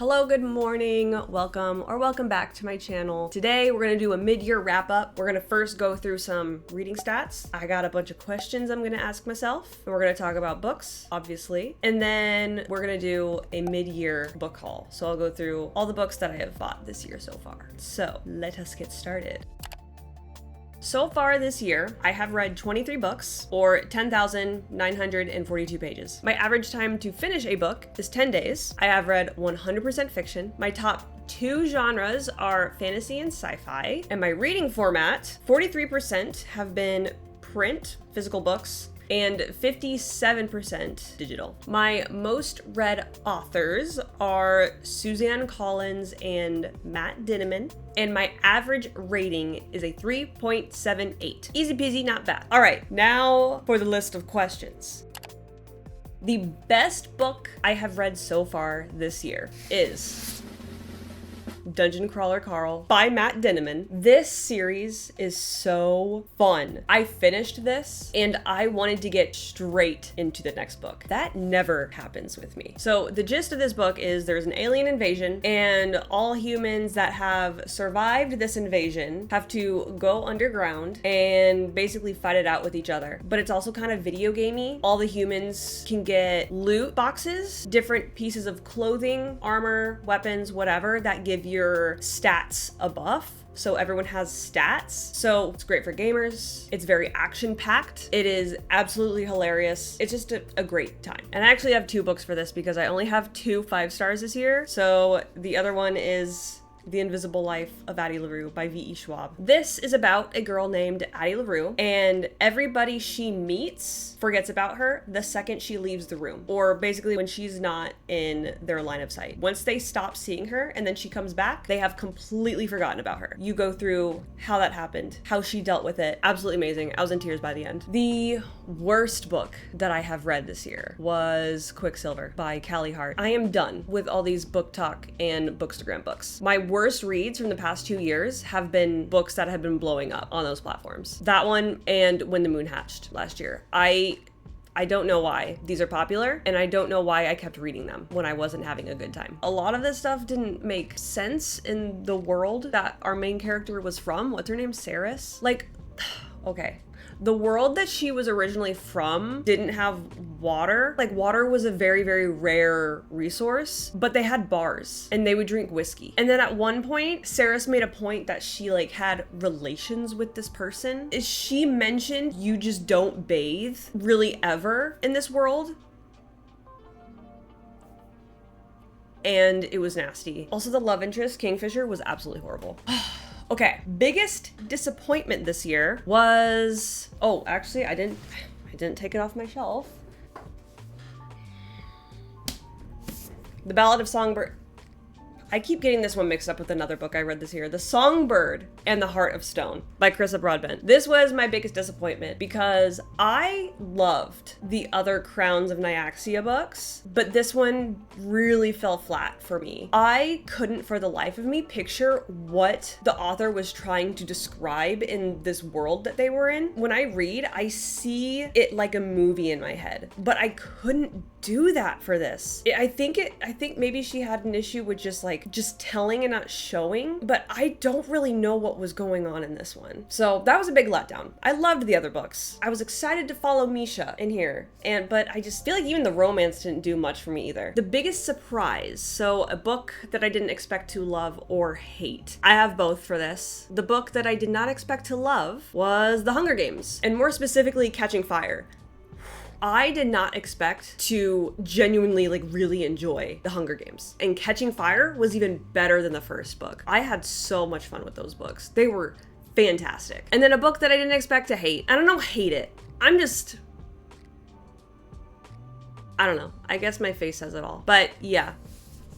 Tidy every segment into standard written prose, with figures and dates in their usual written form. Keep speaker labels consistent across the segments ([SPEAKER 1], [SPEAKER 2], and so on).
[SPEAKER 1] Hello, good morning, welcome back to my channel. Today we're gonna do a mid-year wrap-up. We're gonna first go through some reading stats. I got a bunch of questions I'm gonna ask myself, and we're gonna talk about books, obviously. And then we're gonna do a mid-year book haul. So I'll go through all the books that I have bought this year so far. So let us get started. So far this year, I have read 23 books, or 10,942 pages. My average time to finish a book is 10 days. I have read 100% fiction. My top two genres are fantasy and sci-fi. And my reading format, 43% have been print, physical books, and 57% digital. My most read authors are Suzanne Collins and Matt Dinniman, and my average rating is a 3.78. Easy peasy, not bad. All right, now for the list of questions. The best book I have read so far this year is Dungeon Crawler Carl by Matt Dinniman. This series is so fun. I finished this and I wanted to get straight into the next book. That never happens with me. So the gist of this book is there's an alien invasion and all humans that have survived this invasion have to go underground and basically fight it out with each other. But it's also kind of video gamey. All the humans can get loot boxes, different pieces of clothing, armor, weapons, whatever, that give your stats a buff. So everyone has stats. So it's great for gamers. It's very action-packed. It is absolutely hilarious. It's just a great time. And I actually have two books for this because I only have 2 5 stars this year. So the other one is The Invisible Life of Addie LaRue by V.E. Schwab. This is about a girl named Addie LaRue, and everybody she meets forgets about her the second she leaves the room, or basically when she's not in their line of sight. Once they stop seeing her and then she comes back, they have completely forgotten about her. You go through how that happened, how she dealt with it. Absolutely amazing. I was in tears by the end. The worst book that I have read this year was Quicksilver by Callie Hart. I am done with all these book talk and Bookstagram books. My worst reads from the past 2 years have been books that have been blowing up on those platforms. That one and When the Moon Hatched last year. I don't know why these are popular, and I don't know why I kept reading them when I wasn't having a good time. A lot of this stuff didn't make sense in the world that our main character was from. What's her name? Saris? Like, okay. The world that she was originally from didn't have water. Like, water was a very, very rare resource, but they had bars and they would drink whiskey. And then at one point, Saris made a point that she like had relations with this person. Is she mentioned you just don't bathe really ever in this world? And it was nasty. Also, the love interest, Kingfisher, was absolutely horrible. Okay, biggest disappointment this year was, oh, actually I didn't take it off my shelf. The Ballad of Songbird. I keep getting this one mixed up with another book I read this year. The Songbird and the Heart of Stone by Carissa Broadbent. This was my biggest disappointment because I loved the other Crowns of Nyaxia books, but this one really fell flat for me. I couldn't for the life of me picture what the author was trying to describe in this world that they were in. When I read, I see it like a movie in my head, but I couldn't do that for this. I think maybe she had an issue with just telling and not showing, but I don't really know what was going on in this one. So that was a big letdown. I loved the other books. I was excited to follow Misha in here, but I just feel like even the romance didn't do much for me either. The biggest surprise, so a book that I didn't expect to love or hate. I have both for this. The book that I did not expect to love was The Hunger Games, and more specifically Catching Fire. I did not expect to genuinely really enjoy The Hunger Games, and Catching Fire was even better than the first book. I had so much fun with those books. They were fantastic. And then a book that I didn't expect to hate. I don't know, hate it. I don't know. I guess my face says it all. But yeah,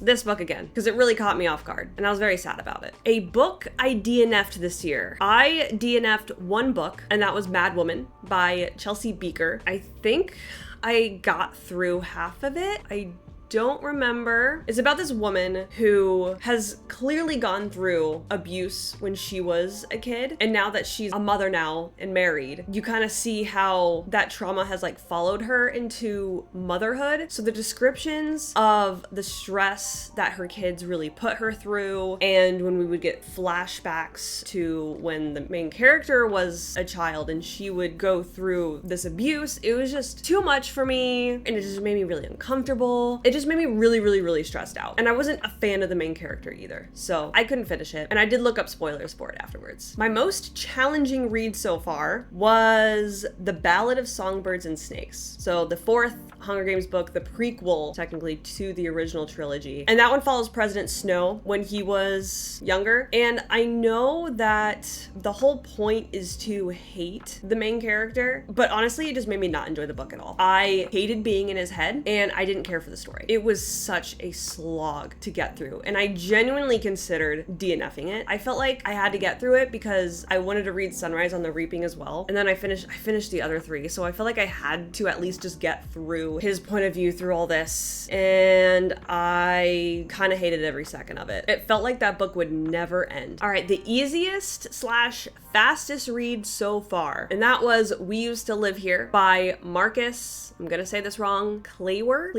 [SPEAKER 1] this book again, because it really caught me off guard and I was very sad about it. A book I DNF'd this year. I DNF'd one book, and that was Mad Woman by Chelsea Beaker. I think I got through half of it. I don't remember. It's about this woman who has clearly gone through abuse when she was a kid, and now that she's a mother now and married, you kind of see how that trauma has like followed her into motherhood. So the descriptions of the stress that her kids really put her through, and when we would get flashbacks to when the main character was a child and she would go through this abuse, it was just too much for me, and it just made me really uncomfortable. It just made me really, really, really stressed out. And I wasn't a fan of the main character either, so I couldn't finish it. And I did look up spoilers for it afterwards. My most challenging read so far was The Ballad of Songbirds and Snakes. So the fourth Hunger Games book, the prequel technically to the original trilogy. And that one follows President Snow when he was younger. And I know that the whole point is to hate the main character, but honestly, it just made me not enjoy the book at all. I hated being in his head, and I didn't care for the story. It was such a slog to get through, and I genuinely considered DNFing it. I felt like I had to get through it because I wanted to read Sunrise on the Reaping as well, and then I finished the other three, so I felt like I had to at least just get through his point of view through all this, and I kind of hated every second of it. It felt like that book would never end. All right, the easiest slash fastest read so far, and that was We Used to Live Here by Marcus, I'm gonna say this wrong, Claywer.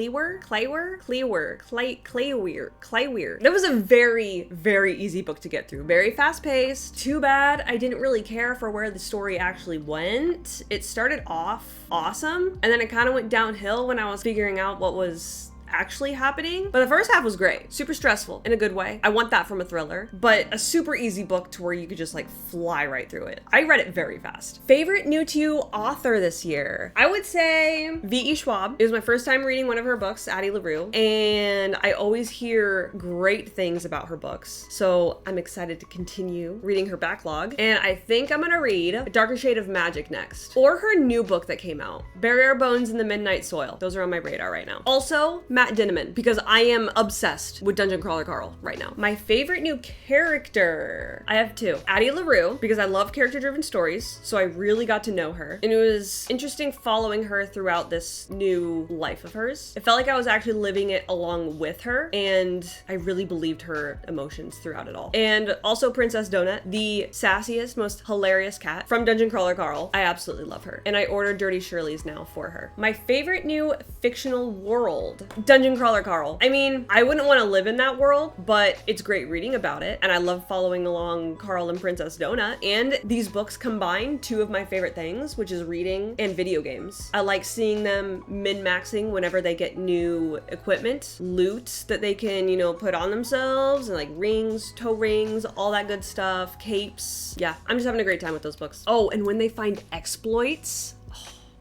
[SPEAKER 1] That was a very, very easy book to get through. Very fast paced. Too bad I didn't really care for where the story actually went. It started off awesome, and then it kind of went downhill when I was figuring out what was actually happening. But the first half was great. Super stressful in a good way. I want that from a thriller, but a super easy book to where you could just like fly right through it. I read it very fast. Favorite new to you author this year? I would say V.E. Schwab. It was my first time reading one of her books, Addie LaRue, and I always hear great things about her books. So I'm excited to continue reading her backlog. And I think I'm gonna read A Darker Shade of Magic next, or her new book that came out, Bury Our Bones in the Midnight Soil. Those are on my radar right now. Also, Matt Dinniman, because I am obsessed with Dungeon Crawler Carl right now. My favorite new character, I have two. Addie LaRue, because I love character-driven stories, so I really got to know her. And it was interesting following her throughout this new life of hers. It felt like I was actually living it along with her, and I really believed her emotions throughout it all. And also Princess Donut, the sassiest, most hilarious cat from Dungeon Crawler Carl. I absolutely love her. And I ordered Dirty Shirley's now for her. My favorite new fictional world, Dungeon Crawler Carl. I mean, I wouldn't want to live in that world, but it's great reading about it, and I love following along Carl and Princess Donut. And these books combine two of my favorite things, which is reading and video games. I like seeing them min-maxing whenever they get new equipment, loot that they can, you know, put on themselves, and like rings, toe rings, all that good stuff, capes. Yeah, I'm just having a great time with those books. Oh, and when they find exploits,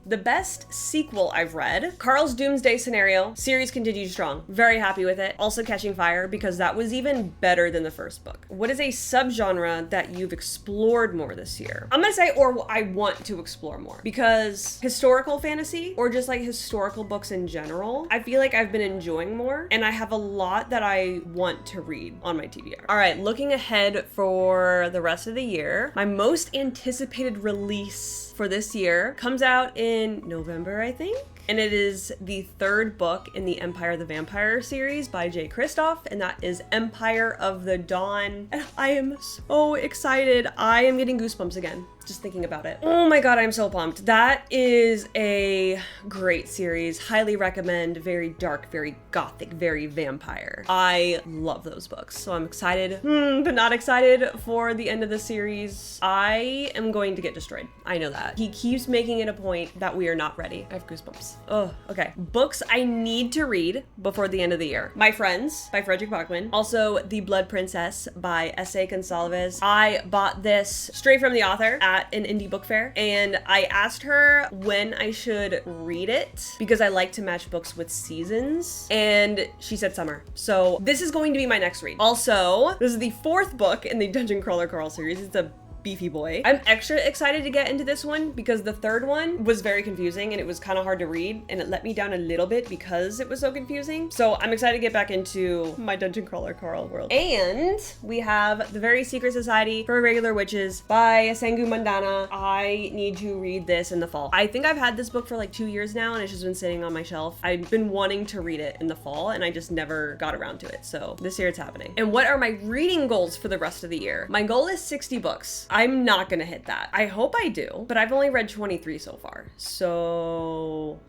[SPEAKER 1] the best sequel I've read, Carl's Doomsday Scenario, series continues strong. Very happy with it. Also Catching Fire, because that was even better than the first book. What is a subgenre that you've explored more this year? I'm gonna say, or I want to explore more, because historical fantasy, or just like historical books in general, I feel like I've been enjoying more, and I have a lot that I want to read on my TBR. All right, looking ahead for the rest of the year, my most anticipated release for this year comes out in November, I think. And it is the third book in the Empire of the Vampire series by Jay Kristoff, and that is Empire of the Dawn. And I am so excited. I am getting goosebumps again, just thinking about it. Oh my god, I'm so pumped. That is a great series. Highly recommend. Very dark, very gothic, very vampire. I love those books, so I'm excited, but not excited for the end of the series. I am going to get destroyed. I know that. He keeps making it a point that we are not ready. I have goosebumps. Oh, okay. Books I need to read before the end of the year. My Friends by Frederick Bachman. Also, The Blood Princess by S.A. Gonsalves. I bought this straight from the author at an indie book fair, and I asked her when I should read it because I like to match books with seasons, and she said summer. So this is going to be my next read. Also, this is the fourth book in the Dungeon Crawler Carl series. It's a beefy boy. I'm extra excited to get into this one because the third one was very confusing and it was kind of hard to read and it let me down a little bit because it was so confusing. So I'm excited to get back into my Dungeon Crawler Carl world. And we have The Very Secret Society for Irregular Witches by Sengu Mandana. I need to read this in the fall. I think I've had this book for like 2 years now and it's just been sitting on my shelf. I've been wanting to read it in the fall and I just never got around to it. So this year it's happening. And what are my reading goals for the rest of the year? My goal is 60 books. I'm not gonna hit that. I hope I do, but I've only read 23 so far. So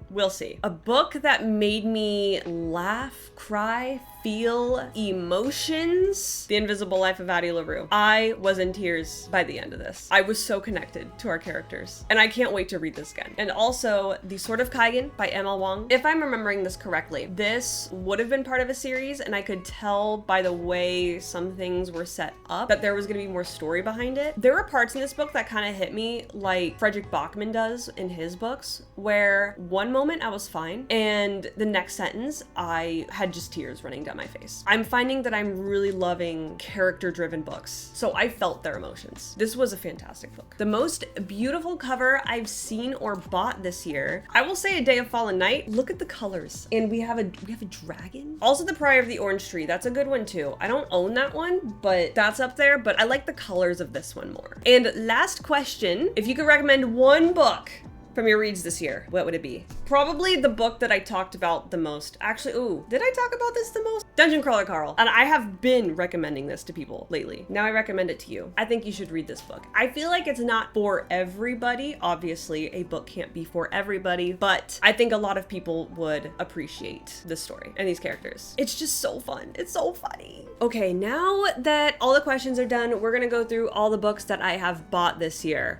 [SPEAKER 1] we'll see. A book that made me laugh, cry, feel emotions. The Invisible Life of Addie LaRue. I was in tears by the end of this. I was so connected to our characters and I can't wait to read this again. And also The Sword of Kaigen by M.L. Wong. If I'm remembering this correctly, this would have been part of a series and I could tell by the way some things were set up that there was gonna be more story behind it. There were parts in this book that kind of hit me like Frederick Bachman does in his books, where one moment I was fine and the next sentence I had just tears running down my face. I'm finding that I'm really loving character-driven books, so I felt their emotions. This was a fantastic book. The most beautiful cover I've seen or bought this year, I will say A Day of Fallen Night. Look at the colors. And we have a dragon. Also The Pride of the Orange Tree. That's a good one too. I don't own that one, but that's up there, but I like the colors of this one more. And last question, if you could recommend one book from your reads this year, what would it be? Probably the book that I talked about the most. Actually, ooh, did I talk about this the most? Dungeon Crawler Carl. And I have been recommending this to people lately. Now I recommend it to you. I think you should read this book. I feel like it's not for everybody. Obviously, a book can't be for everybody, but I think a lot of people would appreciate this story and these characters. It's just so fun. It's so funny. Okay, now that all the questions are done, we're gonna go through all the books that I have bought this year.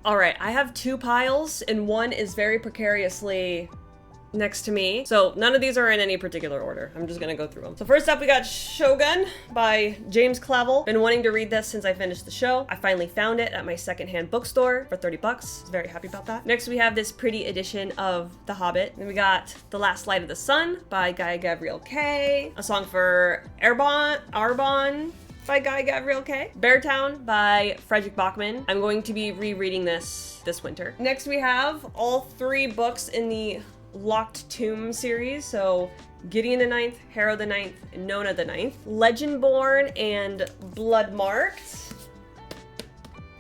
[SPEAKER 1] All right, I have 2 piles and one is very precariously next to me. So none of these are in any particular order. I'm just gonna go through them. So first up, we got Shogun by James Clavell. Been wanting to read this since I finished the show. I finally found it at my secondhand bookstore for 30 bucks. I was very happy about that. Next, we have this pretty edition of The Hobbit. Then we got The Last Light of the Sun by Guy Gavriel Kay. A Song for Arbonne by Guy Gavriel Kay. Beartown by Frederick Bachman. I'm going to be rereading this winter. Next, we have all 3 books in the Locked Tomb series. So Gideon the Ninth, Harrow the Ninth, and Nona the Ninth. Legendborn and Bloodmarked.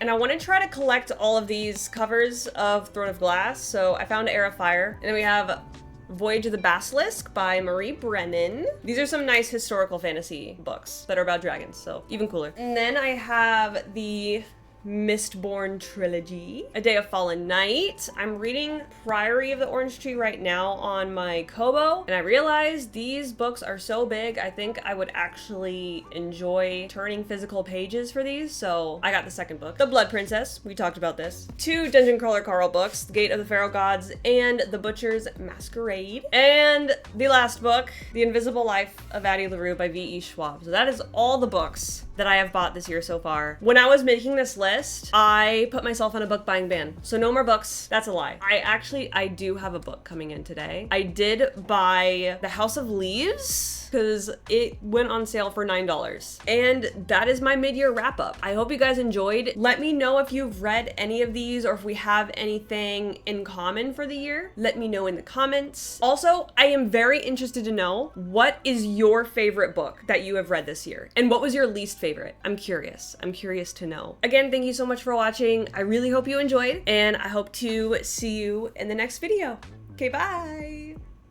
[SPEAKER 1] And I want to try to collect all of these covers of Throne of Glass. So I found Heir of Fire. And then we have Voyage of the Basilisk by Marie Brennan. These are some nice historical fantasy books that are about dragons, so even cooler. And then I have the Mistborn trilogy, A Day of Fallen Night. I'm reading Priory of the Orange Tree right now on my Kobo, and I realized these books are so big, I think I would actually enjoy turning physical pages for these, so I got the second book. The Blood Princess, we talked about this. 2 Dungeon Crawler Carl books, The Gate of the Pharaoh Gods and The Butcher's Masquerade. And the last book, The Invisible Life of Addie LaRue by V.E. Schwab. So that is all the books that I have bought this year so far. When I was making this list, I put myself on a book buying ban. So no more books. That's a lie. I do have a book coming in today. I did buy The House of Leaves because it went on sale for $9. And that is my mid-year wrap up. I hope you guys enjoyed. Let me know if you've read any of these or if we have anything in common for the year. Let me know in the comments. Also, I am very interested to know, what is your favorite book that you have read this year? And what was your least favorite? I'm curious. I'm curious to know. Again, thank you so much for watching. I really hope you enjoyed, and I hope to see you in the next video. Okay, bye.